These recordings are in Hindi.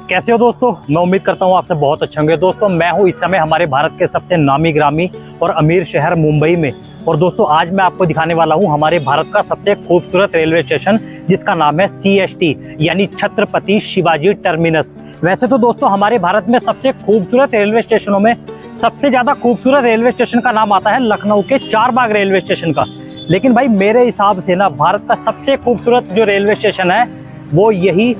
कैसे हो दोस्तों। मैं उम्मीद करता हूँ आपसे बहुत अच्छे होंगे। दोस्तों मैं हूँ इस समय हमारे भारत के सबसे नामी ग्रामी और अमीर शहर मुंबई में। और दोस्तों आज मैं आपको दिखाने वाला हूँ हमारे भारत का सबसे खूबसूरत रेलवे स्टेशन, जिसका नाम है CST यानी छत्रपति शिवाजी टर्मिनस। वैसे तो दोस्तों हमारे भारत में सबसे खूबसूरत रेलवे स्टेशनों में सबसे ज्यादा खूबसूरत रेलवे स्टेशन का नाम आता है लखनऊ के चारबाग रेलवे स्टेशन का। लेकिन भाई मेरे हिसाब से ना भारत का सबसे खूबसूरत जो रेलवे स्टेशन है वो यही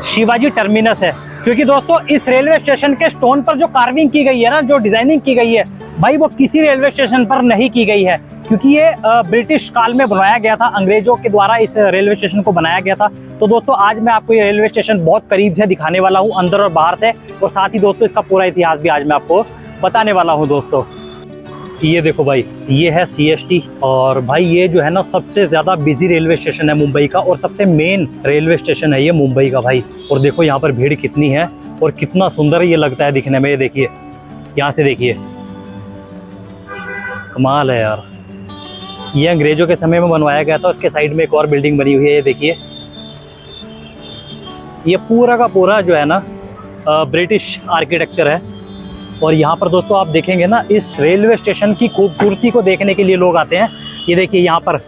शिवाजी टर्मिनस है। क्योंकि दोस्तों इस रेलवे स्टेशन के स्टोन पर जो कार्विंग की गई है ना, जो डिजाइनिंग की गई है भाई, वो किसी रेलवे स्टेशन पर नहीं की गई है। क्योंकि ये ब्रिटिश काल में बनाया गया था, अंग्रेजों के द्वारा इस रेलवे स्टेशन को बनाया गया था। तो दोस्तों आज मैं आपको ये रेलवे स्टेशन बहुत करीब से दिखाने वाला हूँ, अंदर और बाहर से, और साथ ही दोस्तों इसका पूरा इतिहास भी आज मैं आपको बताने वाला हूँ। दोस्तों ये देखो भाई, ये है CST, और भाई ये जो है ना सबसे ज्यादा बिजी रेलवे स्टेशन है मुंबई का, और सबसे मेन रेलवे स्टेशन है ये मुंबई का भाई। और देखो यहाँ पर भीड़ कितनी है और कितना सुंदर ये लगता है दिखने में। ये देखिए, यहाँ से देखिए, कमाल है यार। ये अंग्रेजों के समय में बनवाया गया था। उसके साइड में एक और बिल्डिंग बनी हुई है, ये देखिए। ये पूरा का पूरा जो है ना ब्रिटिश आर्किटेक्चर है। और यहाँ पर दोस्तों आप देखेंगे ना, इस रेलवे स्टेशन की खूबसूरती को देखने के लिए लोग आते हैं। ये देखिए यहाँ पर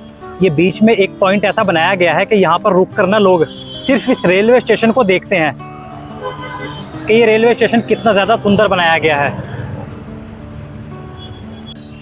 ये बीच में एक पॉइंट ऐसा बनाया गया है कि यहाँ पर रुक कर ना लोग सिर्फ इस रेलवे स्टेशन को देखते हैं कि ये रेलवे स्टेशन कितना ज़्यादा सुंदर बनाया गया है।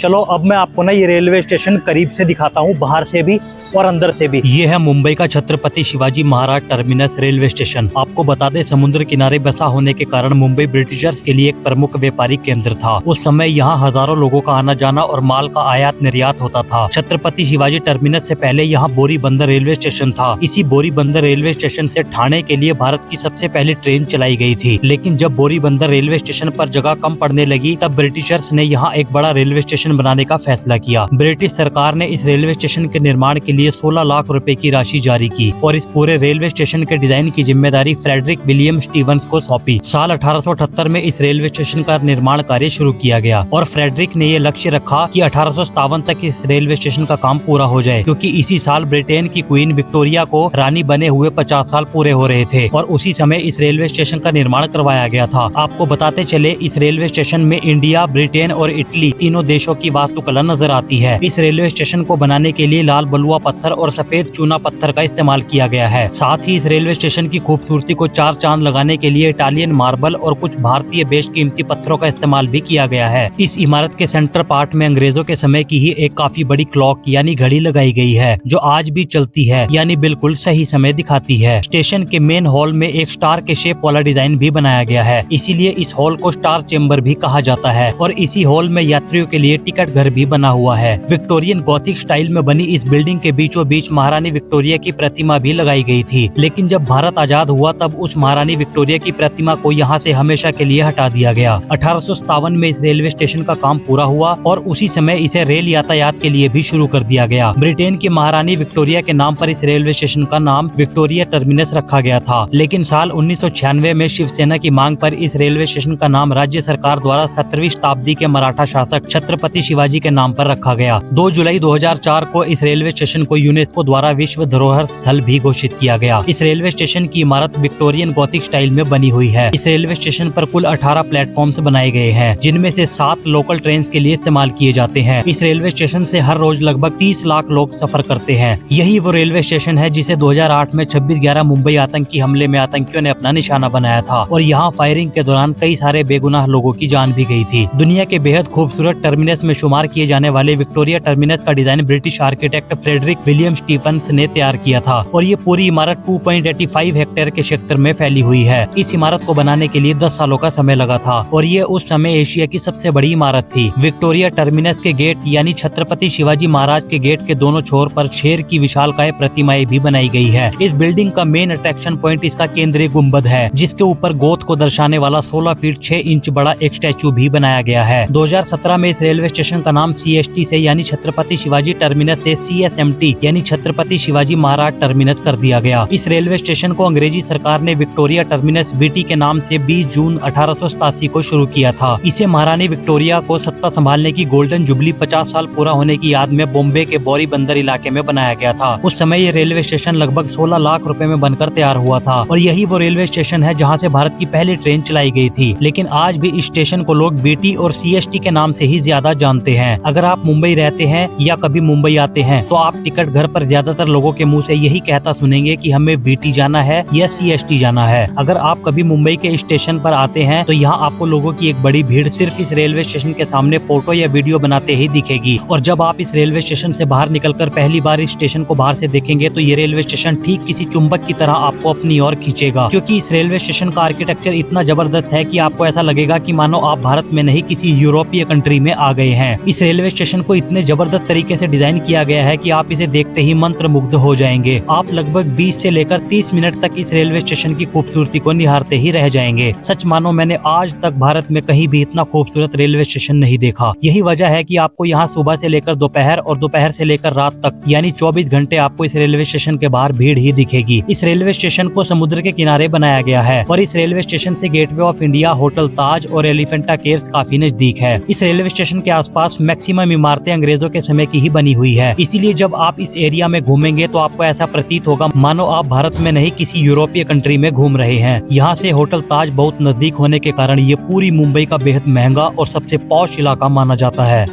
चलो अब मैं आपको ना ये रेलवे स्टेशन करीब से दिखाता हूँ, बाहर से भी और अंदर से भी। ये है मुंबई का Chhatrapati Shivaji Maharaj terminus railway station. आपको बता दें, समुद्र किनारे बसा होने के कारण मुंबई ब्रिटिशर्स के लिए एक प्रमुख व्यापारिक केंद्र था। उस समय यहाँ हजारों लोगों का आना जाना और माल का आयात निर्यात होता था। छत्रपति शिवाजी टर्मिनस से पहले यहाँ बोरी बंदर रेलवे स्टेशन था। इसी बोरी बंदर रेलवे स्टेशन से ठाणे के लिए भारत की सबसे पहली ट्रेन चलाई गई थी। लेकिन जब बोरी बंदर रेलवे स्टेशन पर जगह कम पड़ने लगी, तब ब्रिटिशर्स ने यहाँ एक बड़ा रेलवे स्टेशन बनाने का फैसला किया। ब्रिटिश सरकार ने इस रेलवे स्टेशन के निर्माण के लिए 16 लाख रुपए की राशि जारी की और इस पूरे रेलवे स्टेशन के डिजाइन की जिम्मेदारी फ्रेडरिक विलियम स्टीवंस को सौंपी। साल 1878 में इस रेलवे स्टेशन का निर्माण कार्य शुरू किया गया और फ्रेडरिक ने ये लक्ष्य रखा कि 1857 तक इस रेलवे स्टेशन का काम पूरा हो जाए, क्योंकि इसी साल ब्रिटेन की क्वीन विक्टोरिया को रानी बने हुए 50 साल पूरे हो रहे थे और उसी समय इस रेलवे स्टेशन का निर्माण करवाया गया था। आपको बताते चले, इस रेलवे स्टेशन में इंडिया, ब्रिटेन और इटली तीनों देशों की वास्तुकला नजर आती है। इस रेलवे स्टेशन को बनाने के लिए लाल बलुआ पत्थर और सफेद चूना पत्थर का इस्तेमाल किया गया है। साथ ही इस रेलवे स्टेशन की खूबसूरती को चार चांद लगाने के लिए इटालियन मार्बल और कुछ भारतीय बेशकीमती पत्थरों का इस्तेमाल भी किया गया है। इस इमारत के सेंटर पार्ट में अंग्रेजों के समय की ही एक काफी बड़ी क्लॉक यानी घड़ी लगाई गई है, जो आज भी चलती है, यानी बिल्कुल सही समय दिखाती है। स्टेशन के मेन हॉल में एक स्टार के शेप वाला डिजाइन भी बनाया गया है, इसीलिए इस हॉल को स्टार चेम्बर भी कहा जाता है। और इसी हॉल में यात्रियों के लिए टिकट घर भी बना हुआ है। विक्टोरियन गॉथिक स्टाइल में बनी इस बिल्डिंग के बीचों बीच महारानी विक्टोरिया की प्रतिमा भी लगाई गई थी। लेकिन जब भारत आजाद हुआ तब उस महारानी विक्टोरिया की प्रतिमा को यहाँ से हमेशा के लिए हटा दिया गया। 1857 में इस रेलवे स्टेशन का काम पूरा हुआ और उसी समय इसे रेल यातायात के लिए भी शुरू कर दिया गया। ब्रिटेन की महारानी विक्टोरिया के नाम पर इस रेलवे स्टेशन का नाम विक्टोरिया टर्मिनस रखा गया था। लेकिन साल 1996 में शिवसेना की मांग पर इस रेलवे स्टेशन का नाम राज्य सरकार द्वारा 17वीं शताब्दी के मराठा शासक छत्रपति शिवाजी के नाम पर रखा गया। 2 जुलाई 2004 को इस रेलवे स्टेशन को यूनेस्को द्वारा विश्व धरोहर स्थल भी घोषित किया गया। इस रेलवे स्टेशन की इमारत विक्टोरियन गॉथिक स्टाइल में बनी हुई है। इस रेलवे स्टेशन पर कुल 18 प्लेटफॉर्म्स बनाए गए हैं, जिनमें से 7 लोकल ट्रेन के लिए इस्तेमाल किए जाते हैं। इस रेलवे स्टेशन से हर रोज लगभग 30 लाख लोग सफर करते हैं। यही वो रेलवे स्टेशन है जिसे 2008 में 26/11 मुंबई आतंकी हमले में आतंकियों ने अपना निशाना बनाया था और यहाँ फायरिंग के दौरान कई सारे बेगुनाह लोगों की जान भी गई थी। दुनिया के बेहद खूबसूरत टर्मिनस में शुमार किए जाने वाले विक्टोरिया टर्मिनस का design British architect Frederick William Stephens ने तैयार किया था और ये पूरी इमारत 2.85 हेक्टेयर के क्षेत्र में फैली हुई है। इस इमारत को बनाने के लिए 10 सालों का समय लगा था और ये उस समय एशिया की सबसे बड़ी इमारत थी। विक्टोरिया टर्मिनस के गेट यानी छत्रपति शिवाजी महाराज के गेट के दोनों छोर पर शेर की विशालकाय प्रतिमाएं भी बनाई गई है। इस बिल्डिंग का मेन अट्रैक्शन पॉइंट इसका केंद्रीय गुम्बद है, जिसके ऊपर गोत को दर्शाने वाला 16 फीट 6 इंच बड़ा एक स्टैचू भी बनाया गया है। 2017 में इस रेलवे स्टेशन का नाम CST से यानी छत्रपति शिवाजी टर्मिनस से CSMT CST यानी छत्रपति शिवाजी महाराज टर्मिनस कर दिया गया। इस रेलवे स्टेशन को अंग्रेजी सरकार ने विक्टोरिया टर्मिनस BT के नाम से 20 जून 1887 को शुरू किया था। इसे महारानी विक्टोरिया को सत्ता संभालने की गोल्डन जुबली 50 साल पूरा होने की याद में बॉम्बे के बोरी बंदर इलाके में बनाया गया था। उस समय ये रेलवे स्टेशन लगभग 16 लाख रुपए में बनकर तैयार हुआ था और यही वो रेलवे स्टेशन है जहाँ से भारत की पहली ट्रेन चलाई गई थी। लेकिन आज भी इस स्टेशन को लोग BT और CST के नाम से ही ज्यादा जानते हैं। अगर आप मुंबई रहते हैं या कभी मुंबई आते हैं तो आप टिकट घर पर ज्यादातर लोगों के मुंह से यही कहता सुनेंगे कि हमें BT जाना है या CST जाना है। अगर आप कभी मुंबई के स्टेशन पर आते हैं तो यहाँ आपको लोगों की एक बड़ी भीड़ सिर्फ इस रेलवे स्टेशन के सामने फोटो या वीडियो बनाते ही दिखेगी। और जब आप इस रेलवे स्टेशन से बाहर निकलकर पहली बार इस स्टेशन को बाहर से देखेंगे तो ये रेलवे स्टेशन ठीक किसी चुंबक की तरह आपको अपनी ओर खींचेगा, क्योंकि इस रेलवे स्टेशन का आर्किटेक्चर इतना जबरदस्त है कि आपको ऐसा लगेगा कि मानो आप भारत में नहीं किसी यूरोपीय कंट्री में आ गए हैं। इस रेलवे स्टेशन को इतने जबरदस्त तरीके से डिजाइन किया गया है कि आप इसे देखते ही मंत्रमुग्ध हो जाएंगे। आप लगभग 20 से लेकर 30 मिनट तक इस रेलवे स्टेशन की खूबसूरती को निहारते ही रह जाएंगे। सच मानो मैंने आज तक भारत में कहीं भी इतना खूबसूरत रेलवे स्टेशन नहीं देखा। यही वजह है कि आपको यहाँ सुबह से लेकर दोपहर और दोपहर से लेकर रात तक यानी 24 घंटे आपको इस रेलवे स्टेशन के बाहर भीड़ ही दिखेगी। इस रेलवे स्टेशन को समुद्र के किनारे बनाया गया है और इस रेलवे स्टेशन से गेटवे ऑफ इंडिया, होटल ताज और एलिफेंटा केव्स काफी नजदीक है। इस रेलवे स्टेशन के आसपास मैक्सिमम इमारतें अंग्रेजों के समय की ही बनी हुई है। इसीलिए जब आप इस एरिया में घूमेंगे तो आपको ऐसा प्रतीत होगा मानो आप भारत में नहीं किसी यूरोपीय कंट्री में घूम रहे हैं। यहाँ से होटल ताज बहुत नजदीक होने के कारण ये पूरी मुंबई का बेहद महंगा और सबसे पॉश इलाका माना जाता है।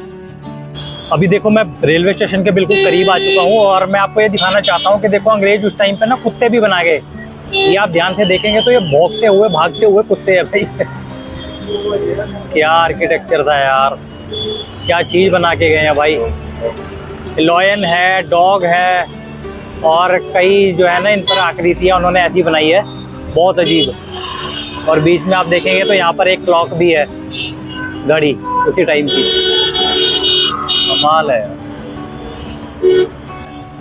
अभी देखो मैं रेलवे स्टेशन के बिल्कुल करीब आ चुका हूँ और मैं आपको ये दिखाना चाहता हूँ कि देखो अंग्रेज उस टाइम पे ना कुत्ते भी बना गए। ये आप ध्यान से देखेंगे तो ये भौंकते हुए भागते हुए कुत्ते हैं भाई। क्या आर्किटेक्चर था यार, क्या चीज बना के गए हैं भाई। लॉयन है, डॉग है और कई जो है ना इन पर आकृतियाँ उन्होंने ऐसी बनाई है, बहुत अजीब। और बीच में आप देखेंगे तो यहाँ पर एक क्लॉक भी है, घड़ी उसी टाइम की, कमाल है।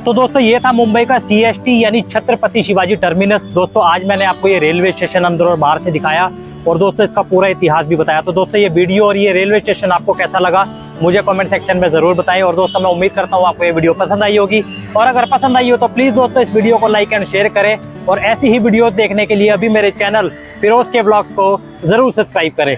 तो दोस्तों ये था मुंबई का CST यानी छत्रपति शिवाजी टर्मिनस। दोस्तों आज मैंने आपको ये रेलवे स्टेशन अंदर और बाहर से दिखाया और दोस्तों इसका पूरा इतिहास भी बताया। तो दोस्तों ये वीडियो और ये रेलवे स्टेशन आपको कैसा लगा मुझे कमेंट सेक्शन में जरूर बताएं। और दोस्तों मैं उम्मीद करता हूँ आपको ये वीडियो पसंद आई होगी और अगर पसंद आई हो तो प्लीज दोस्तों इस वीडियो को लाइक एंड शेयर करें और ऐसी ही वीडियो देखने के लिए अभी मेरे चैनल फिरोज के ब्लॉग्स को जरूर सब्सक्राइब करें।